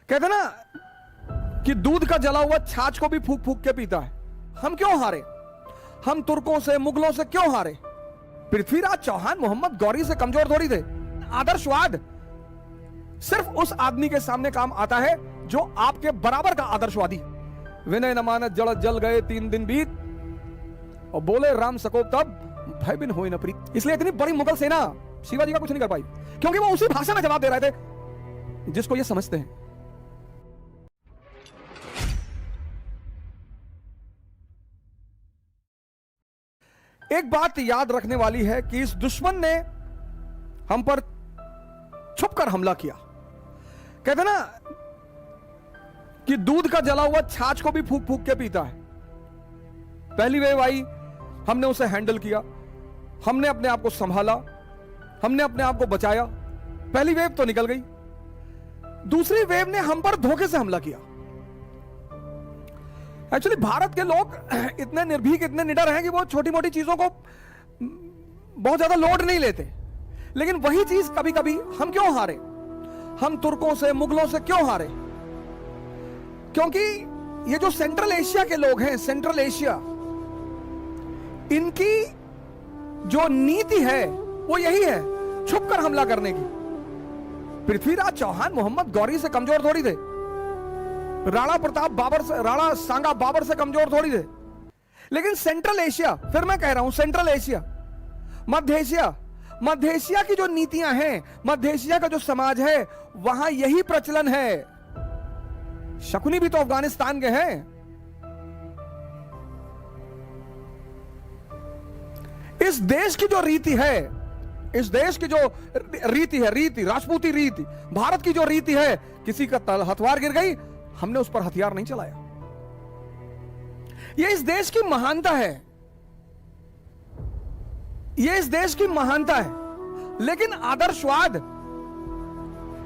कहते ना कि दूध का जला हुआ छाछ को भी फूक फूक के पीता है। हम क्यों हारे? हम तुर्कों से, मुगलों से क्यों हारे? पृथ्वीराज चौहान मोहम्मद गौरी से कमजोर थोड़ी थे। आदर्शवाद सिर्फ उस आदमी के सामने काम आता है जो आपके बराबर का आदर्शवादी। विनय न मानत जड़ जल गए 3 दिन बीत, और बोले राम सकोप तब भय बिन होई न प्रीत। इसलिए इतनी बड़ी मुगल सेना शिवाजी का कुछ नहीं कर पाई, क्योंकि वो उसी भाषा में जवाब दे रहे थे जिसको ये समझते हैं। एक बात याद रखने वाली है कि इस दुश्मन ने हम पर छुपकर हमला किया। कहते ना कि दूध का जला हुआ छाछ को भी फूक फूक के पीता है। पहली वेव आई, हमने उसे हैंडल किया, हमने अपने आप को संभाला, हमने अपने आप को बचाया। पहली वेव तो निकल गई। दूसरी वेव ने हम पर धोखे से हमला किया। एक्चुअली भारत के लोग इतने निर्भीक, इतने निडर हैं कि वो छोटी मोटी चीजों को बहुत ज्यादा लोड नहीं लेते। लेकिन वही चीज कभी कभी हम क्यों हारे? हम तुर्कों से, मुगलों से क्यों हारे? क्योंकि ये जो सेंट्रल एशिया के लोग हैं, सेंट्रल एशिया, इनकी जो नीति है वो यही है, छुपकर हमला करने की। पृथ्वीराज चौहान मोहम्मद गौरी से कमजोर थोड़ी थे। राणा प्रताप बाबर से, राणा सांगा बाबर से कमजोर थोड़ी थे। लेकिन सेंट्रल एशिया, फिर मैं कह रहा हूं सेंट्रल एशिया, मध्य एशिया की जो नीतियां हैं, मध्य एशिया का जो समाज है, वहां यही प्रचलन है। शकुनी भी तो अफगानिस्तान के हैं। इस देश की जो रीति है, इस देश की जो रीति है, राजपूती रीति, भारत की जो रीति है, किसी का हथियार गिर गई, हमने उस पर हथियार नहीं चलाया। यह इस देश की महानता है, यह इस देश की महानता है। लेकिन आदर्शवाद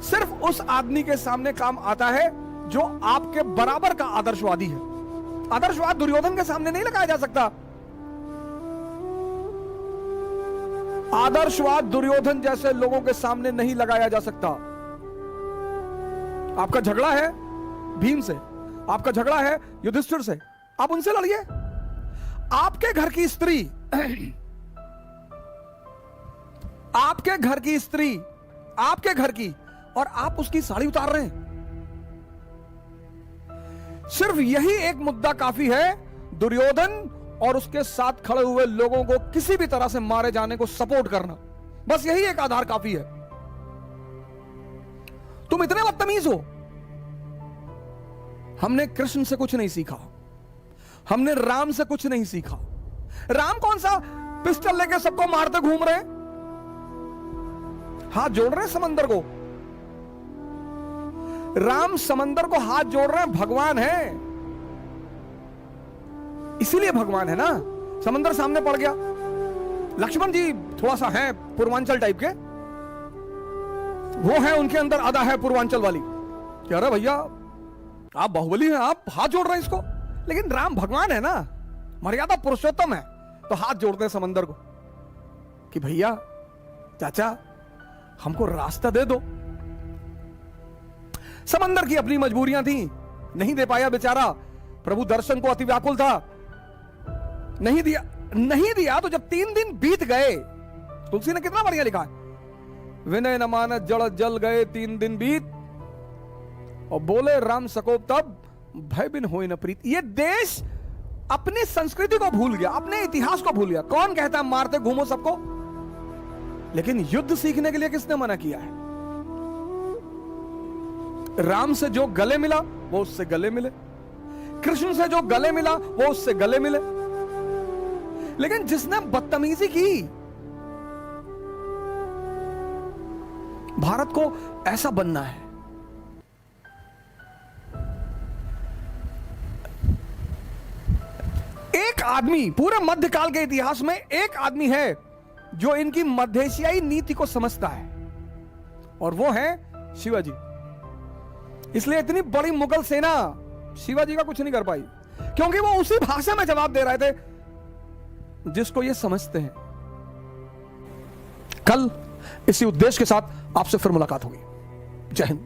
सिर्फ उस आदमी के सामने काम आता है जो आपके बराबर का आदर्शवादी है। आदर्शवाद दुर्योधन के सामने नहीं लगाया जा सकता। आदर्शवाद दुर्योधन जैसे लोगों के सामने नहीं लगाया जा सकता। आपका झगड़ा है भीम से, आपका झगड़ा है युधिष्ठिर से, आप उनसे लड़िए। आपके घर की स्त्री, आपके घर की स्त्री, आपके घर की, और आप उसकी साड़ी उतार रहे हैं। सिर्फ यही एक मुद्दा काफी है दुर्योधन और उसके साथ खड़े हुए लोगों को किसी भी तरह से मारे जाने को सपोर्ट करना। बस यही एक आधार काफी है। तुम इतने बदतमीज हो। हमने कृष्ण से कुछ नहीं सीखा, हमने राम से कुछ नहीं सीखा। राम कौन सा पिस्टल लेके सबको मारते घूम रहे, हाथ जोड़ रहे हैं समंदर को। राम समंदर को हाथ जोड़ रहे हैं, भगवान है, इसीलिए भगवान है ना। समंदर सामने पड़ गया। लक्ष्मण जी थोड़ा सा है पूर्वांचल टाइप के, वो है, उनके अंदर अदा है पूर्वांचल वाली। कह रहे भैया आप बाहुबली हैं, आप हाथ जोड़ रहे हैं इसको। लेकिन राम भगवान है ना, मर्यादा पुरुषोत्तम है, तो हाथ जोड़ते हैं समंदर को कि भैया चाचा हमको रास्ता दे दो। समंदर की अपनी मजबूरियां थी, नहीं दे पाया बेचारा। प्रभु दर्शन को अति व्याकुल था, नहीं दिया। तो जब 3 दिन बीत गए, तुलसी ने कितना बढ़िया लिखा है, विनय न मानत जड़ जल गए 3 दिन बीत, और बोले राम सकोप तब भय बिन होई न प्रीत। ये देश अपनी संस्कृति को भूल गया, अपने इतिहास को भूल गया। कौन कहता है मारते घूमो सबको? लेकिन युद्ध सीखने के लिए किसने मना किया है? राम से जो गले मिला वो उससे गले मिले, कृष्ण से जो गले मिला वो उससे गले मिले। लेकिन जिसने बदतमीजी की, भारत को ऐसा बनना है। एक आदमी पूरे मध्यकाल के इतिहास में एक आदमी है जो इनकी मध्य एशियाई नीति को समझता है, और वो है शिवाजी। इसलिए इतनी बड़ी मुगल सेना शिवाजी का कुछ नहीं कर पाई, क्योंकि वो उसी भाषा में जवाब दे रहे थे जिसको ये समझते हैं। कल इसी उद्देश्य के साथ आपसे फिर मुलाकात होगी। जय हिंद।